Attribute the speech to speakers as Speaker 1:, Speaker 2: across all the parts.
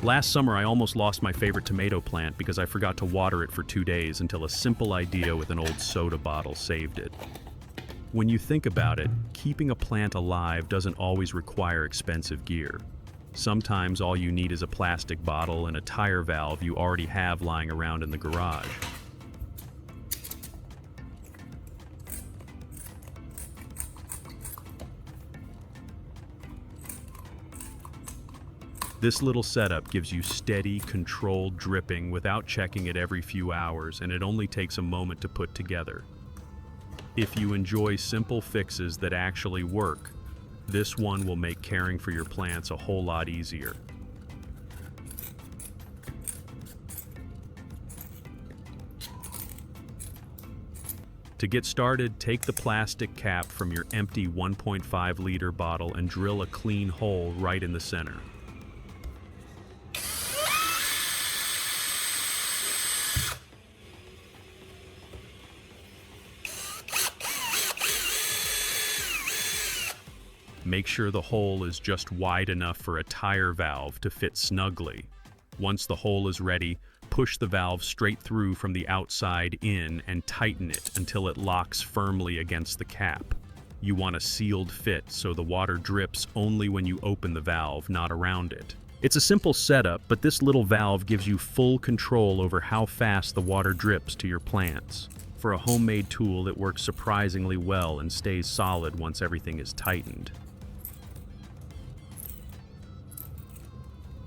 Speaker 1: Last summer, I almost lost my favorite tomato plant because I forgot to water it for 2 days until a simple idea with an old soda bottle saved it. When you think about it, keeping a plant alive doesn't always require expensive gear. Sometimes all you need is a plastic bottle and a tire valve you already have lying around in the garage. This little setup gives you steady, controlled dripping without checking it every few hours, and it only takes a moment to put together. If you enjoy simple fixes that actually work, this one will make caring for your plants a whole lot easier. To get started, take the plastic cap from your empty 1.5-liter bottle and drill a clean hole right in the center. Make sure the hole is just wide enough for a tire valve to fit snugly. Once the hole is ready, push the valve straight through from the outside in and tighten it until it locks firmly against the cap. You want a sealed fit so the water drips only when you open the valve, not around it. It's a simple setup, but this little valve gives you full control over how fast the water drips to your plants. For a homemade tool, it works surprisingly well and stays solid once everything is tightened.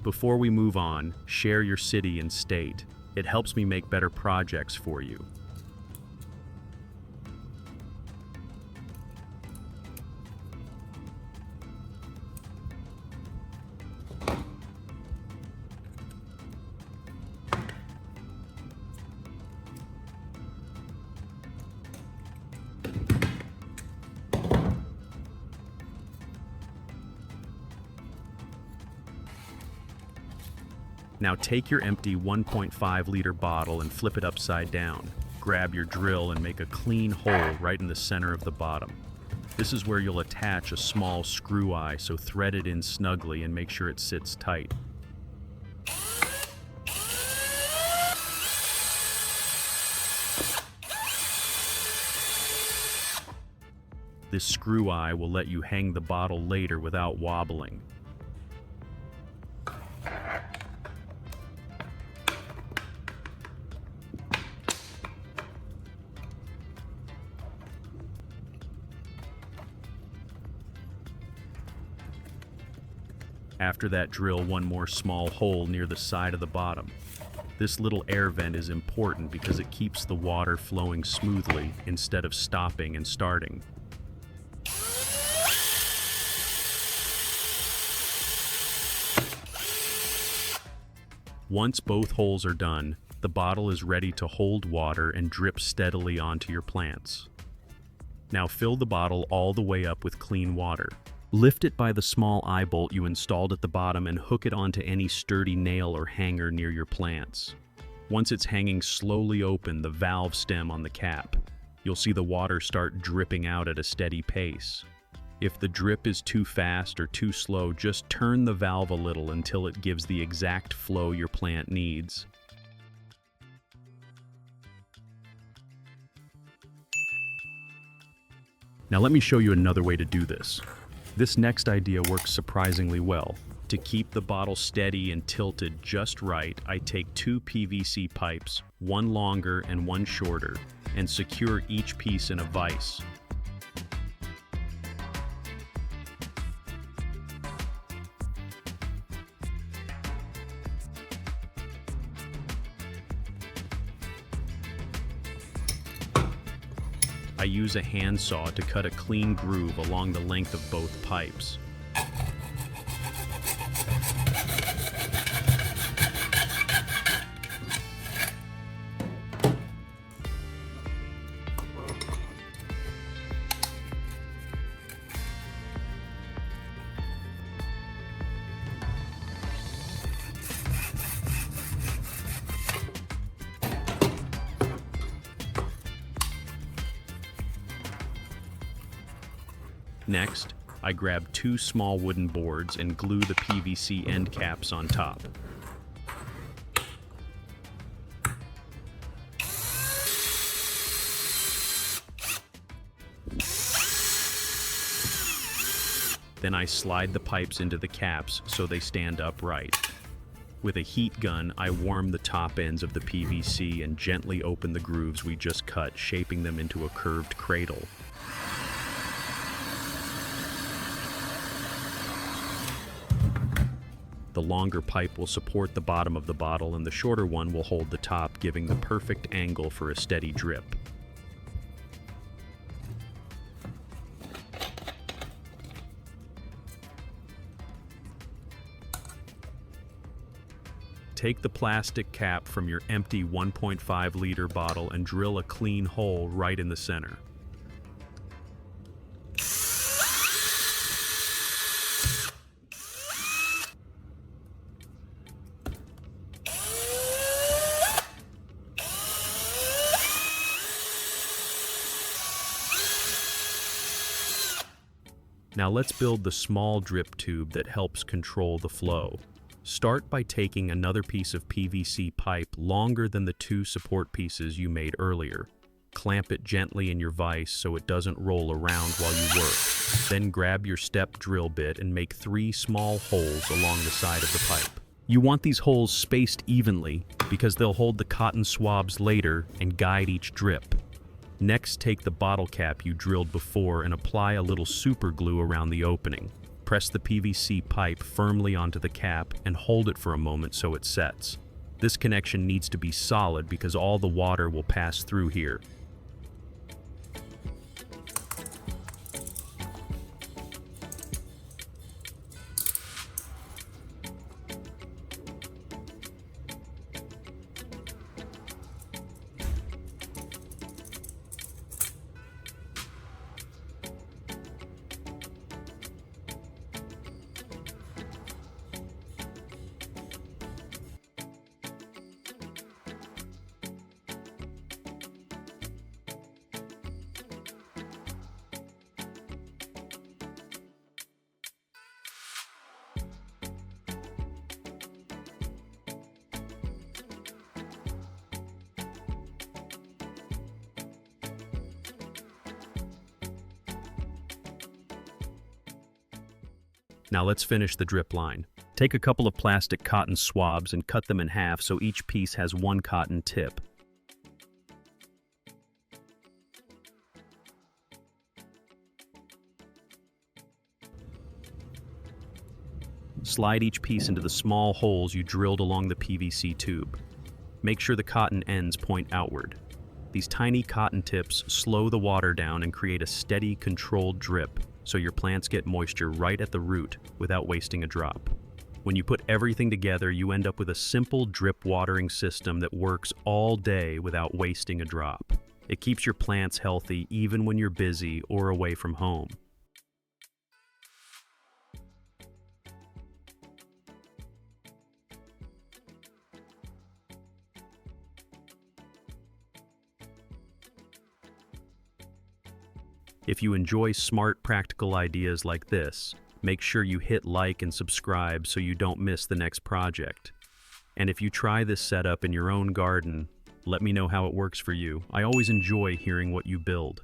Speaker 1: Before we move on, share your city and state. It helps me make better projects for you. Now take your empty 1.5-liter bottle and flip it upside down. Grab your drill and make a clean hole right in the center of the bottom. This is where you'll attach a small screw eye, so thread it in snugly and make sure it sits tight. This screw eye will let you hang the bottle later without wobbling. After that, drill one more small hole near the side of the bottom. This little air vent is important because it keeps the water flowing smoothly instead of stopping and starting. Once both holes are done, the bottle is ready to hold water and drip steadily onto your plants. Now fill the bottle all the way up with clean water. Lift it by the small eye bolt you installed at the bottom and hook it onto any sturdy nail or hanger near your plants. Once it's hanging, slowly open the valve stem on the cap. You'll see the water start dripping out at a steady pace. If the drip is too fast or too slow, just turn the valve a little until it gives the exact flow your plant needs. Now let me show you another way to do this. This next idea works surprisingly well. To keep the bottle steady and tilted just right, I take 2 PVC pipes, one longer and one shorter, and secure each piece in a vise. I use a handsaw to cut a clean groove along the length of both pipes. Next, I grab 2 small wooden boards and glue the PVC end caps on top. Then I slide the pipes into the caps so they stand upright. With a heat gun, I warm the top ends of the PVC and gently open the grooves we just cut, shaping them into a curved cradle. The longer pipe will support the bottom of the bottle and the shorter one will hold the top, giving the perfect angle for a steady drip. Take the plastic cap from your empty 1.5-liter bottle and drill a clean hole right in the center. Now let's build the small drip tube that helps control the flow. Start by taking another piece of PVC pipe longer than the two support pieces you made earlier. Clamp it gently in your vise so it doesn't roll around while you work. Then grab your step drill bit and make 3 small holes along the side of the pipe. You want these holes spaced evenly because they'll hold the cotton swabs later and guide each drip. Next, take the bottle cap you drilled before and apply a little super glue around the opening. Press the PVC pipe firmly onto the cap and hold it for a moment so it sets. This connection needs to be solid because all the water will pass through here. Now let's finish the drip line. Take a couple of plastic cotton swabs and cut them in half so each piece has one cotton tip. Slide each piece into the small holes you drilled along the PVC tube. Make sure the cotton ends point outward. These tiny cotton tips slow the water down and create a steady, controlled drip, so your plants get moisture right at the root without wasting a drop. When you put everything together, you end up with a simple drip watering system that works all day without wasting a drop. It keeps your plants healthy even when you're busy or away from home. If you enjoy smart, practical ideas like this, make sure you hit like and subscribe so you don't miss the next project. And if you try this setup in your own garden, let me know how it works for you. I always enjoy hearing what you build.